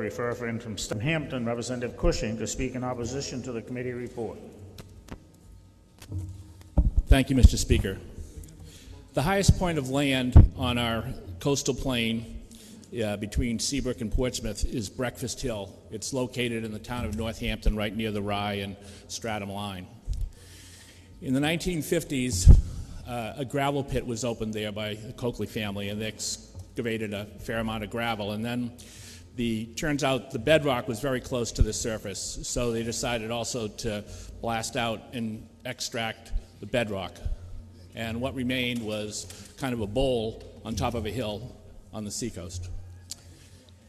referring from Hampton, Representative Cushing, to speak in opposition to the committee report. Thank you, Mr. Speaker. The highest point of land on our coastal plain between Seabrook and Portsmouth is Breakfast Hill. It's located in the town of Northampton, right near the Rye and Stratham line. In the 1950s, a gravel pit was opened there by the Coakley family, and they excavated a fair amount of gravel. And then turns out the bedrock was very close to the surface, so they decided also to blast out and extract the bedrock. And what remained was kind of a bowl on top of a hill on the seacoast.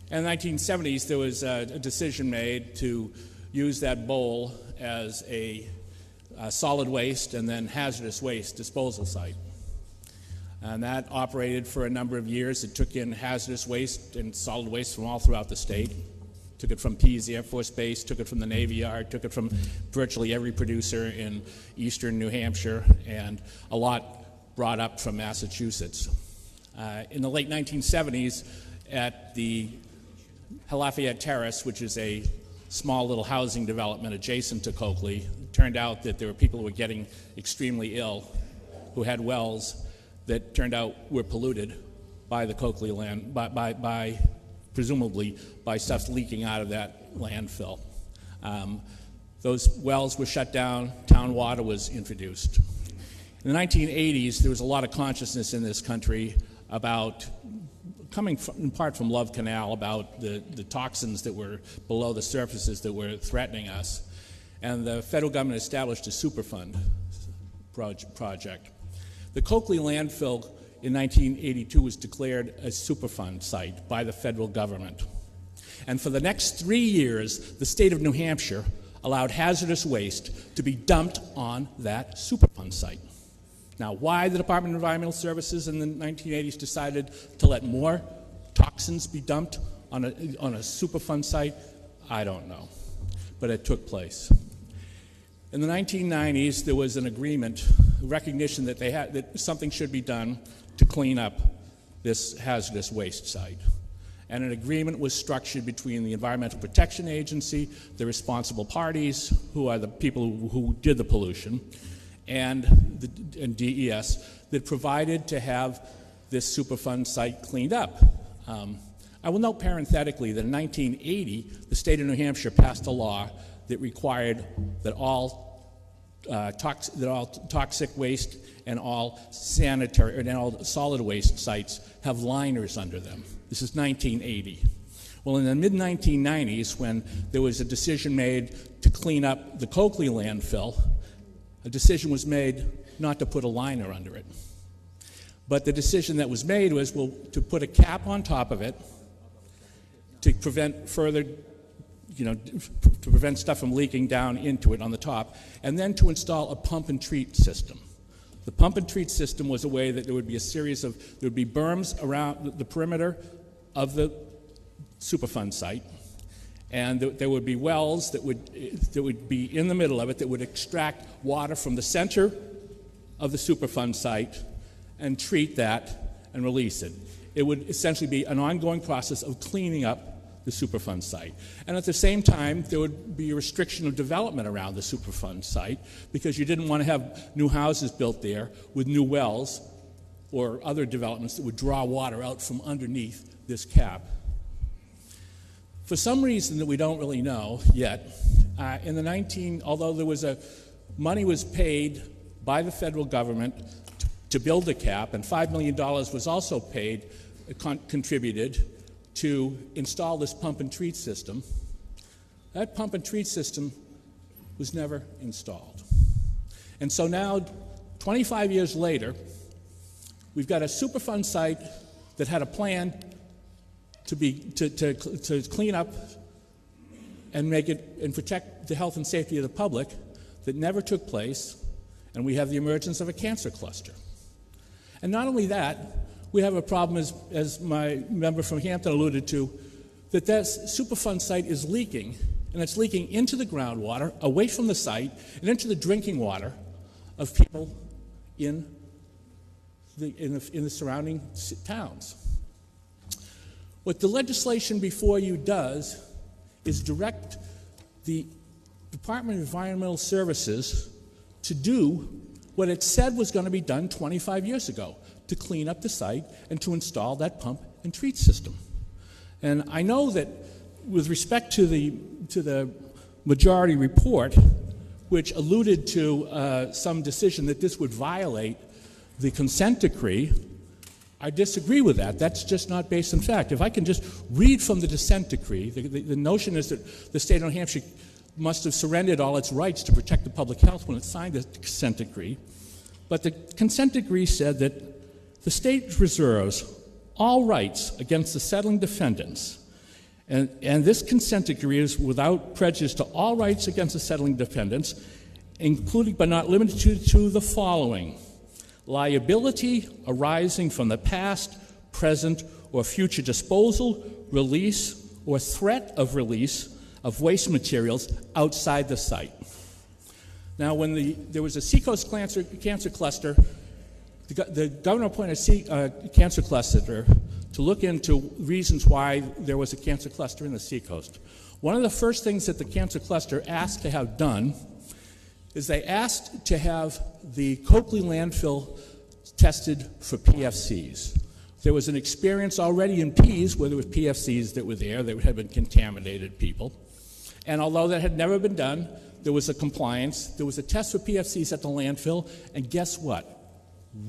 In the 1970s, there was a decision made to use that bowl as a solid waste and then hazardous waste disposal site. And that operated for a number of years. It took in hazardous waste and solid waste from all throughout the state. Took it from Pease Air Force Base, took it from the Navy Yard, took it from virtually every producer in eastern New Hampshire, and a lot brought up from Massachusetts. In the late 1970s, at the Lafayette Terrace, which is a small little housing development adjacent to Coakley, it turned out that there were people who were getting extremely ill, who had wells that turned out were polluted by the Coakley land, presumably by stuff leaking out of that landfill. Those wells were shut down, town water was introduced. In the 1980s, there was a lot of consciousness in this country about, coming in part from Love Canal, about the toxins that were below the surfaces that were threatening us. And the federal government established a Superfund project. The Coakley Landfill in 1982 was declared a Superfund site by the federal government. And for the next 3 years, the state of New Hampshire allowed hazardous waste to be dumped on that Superfund site. Now, why the Department of Environmental Services in the 1980s decided to let more toxins be dumped on a Superfund site, I don't know, but it took place. In the 1990s, there was an agreement, a recognition that something should be done to clean up this hazardous waste site. And an agreement was structured between the Environmental Protection Agency, the responsible parties, who are the people who did the pollution, and DES, that provided to have this Superfund site cleaned up. I will note parenthetically that in 1980, the state of New Hampshire passed a law that required that all toxic waste and all sanitary and all solid waste sites have liners under them. This is 1980. Well, in the mid-1990s, when there was a decision made to clean up the Coakley landfill, a decision was made not to put a liner under it. But the decision that was made was, well, to put a cap on top of it to prevent further, to prevent stuff from leaking down into it on the top, and then to install a pump and treat system. The pump and treat system was a way that there would be there would be berms around the perimeter of the Superfund site, and there would be wells that would be in the middle of it that would extract water from the center of the Superfund site and treat that and release it. It would essentially be an ongoing process of cleaning up the Superfund site. And at the same time, there would be a restriction of development around the Superfund site because you didn't want to have new houses built there with new wells or other developments that would draw water out from underneath this cap. For some reason that we don't really know yet, although there was money was paid by the federal government to build the cap, and $5 million was also contributed to install this pump and treat system. That pump and treat system was never installed. And so now, 25 years later, we've got a Superfund site that had a plan to clean up and make it and protect the health and safety of the public that never took place, and we have the emergence of a cancer cluster. And not only that, we have a problem, as my member from Hampton alluded to, that Superfund site is leaking, and it's leaking into the groundwater, away from the site, and into the drinking water of people in the surrounding towns. What the legislation before you does is direct the Department of Environmental Services to do what it said was going to be done 25 years ago, to clean up the site and to install that pump and treat system. And I know that with respect to the majority report, which alluded to some decision that this would violate the consent decree, I disagree with that. That's just not based on fact. If I can just read from the consent decree, the notion is that the state of New Hampshire must have surrendered all its rights to protect the public health when it signed the consent decree. But the consent decree said that the state reserves all rights against the settling defendants. And this consent decree is without prejudice to all rights against the settling defendants, including but not limited to the following: liability arising from the past, present, or future disposal, release, or threat of release of waste materials outside the site. Now, when there was a Seacoast cancer cluster, the governor appointed a cancer cluster to look into reasons why there was a cancer cluster in the Seacoast. One of the first things that the cancer cluster asked to have done is they asked to have the Coakley Landfill tested for PFCs. There was an experience already in Pease where there were PFCs that were there that had been contaminated people. And although that had never been done, there was a compliance. There was a test for PFCs at the landfill, and guess what?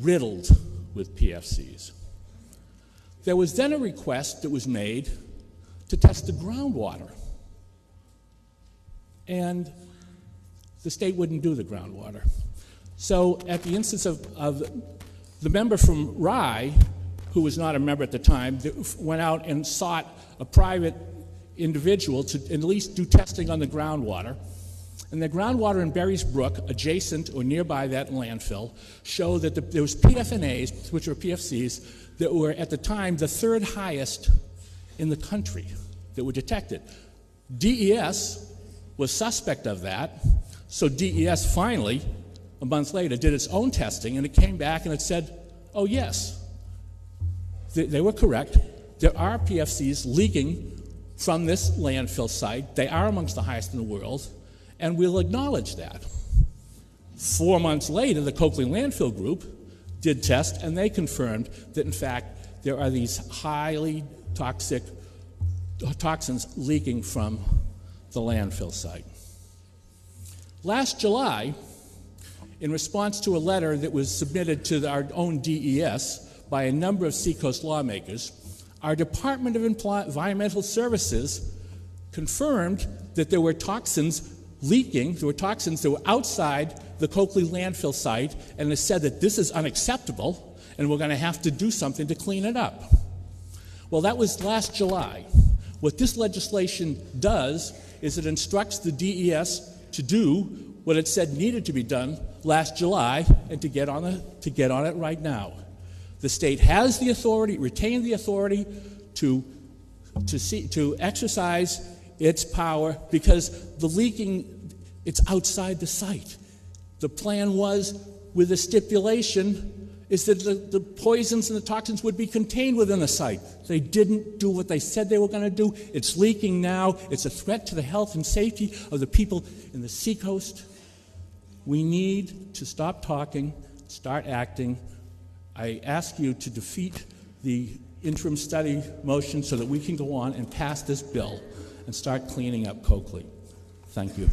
Riddled with PFCs. There was then a request that was made to test the groundwater. And the state wouldn't do the groundwater. So at the instance of the member from Rye, who was not a member at the time, went out and sought a private individual to at least do testing on the groundwater. And the groundwater in Berries Brook, adjacent or nearby that landfill, showed that there was PFNAs, which were PFCs, that were at the time the third highest in the country that were detected. DES was suspect of that, so DES finally, a month later, did its own testing, and it came back and it said, oh yes, they were correct. There are PFCs leaking from this landfill site. They are amongst the highest in the world, and we'll acknowledge that. 4 months later, the Coakley Landfill Group did test, and they confirmed that, in fact, there are these highly toxic toxins leaking from the landfill site. Last July, in response to a letter that was submitted to our own DES by a number of Seacoast lawmakers, our Department of Environmental Services confirmed that there were toxins leaking. There were toxins that were outside the Coakley landfill site, and it said that this is unacceptable and we're going to have to do something to clean it up. Well, that was last July. What this legislation does is it instructs the DES to do what it said needed to be done last July and to get on it right now. The state has the authority, retained the authority to exercise its power, because the leaking, it's outside the site. The plan was, with a stipulation, is that the poisons and the toxins would be contained within the site. They didn't do what they said they were going to do. It's leaking now. It's a threat to the health and safety of the people in the Seacoast. We need to stop talking, start acting. I ask you to defeat the interim study motion so that we can go on and pass this bill and start cleaning up Coakley. Thank you.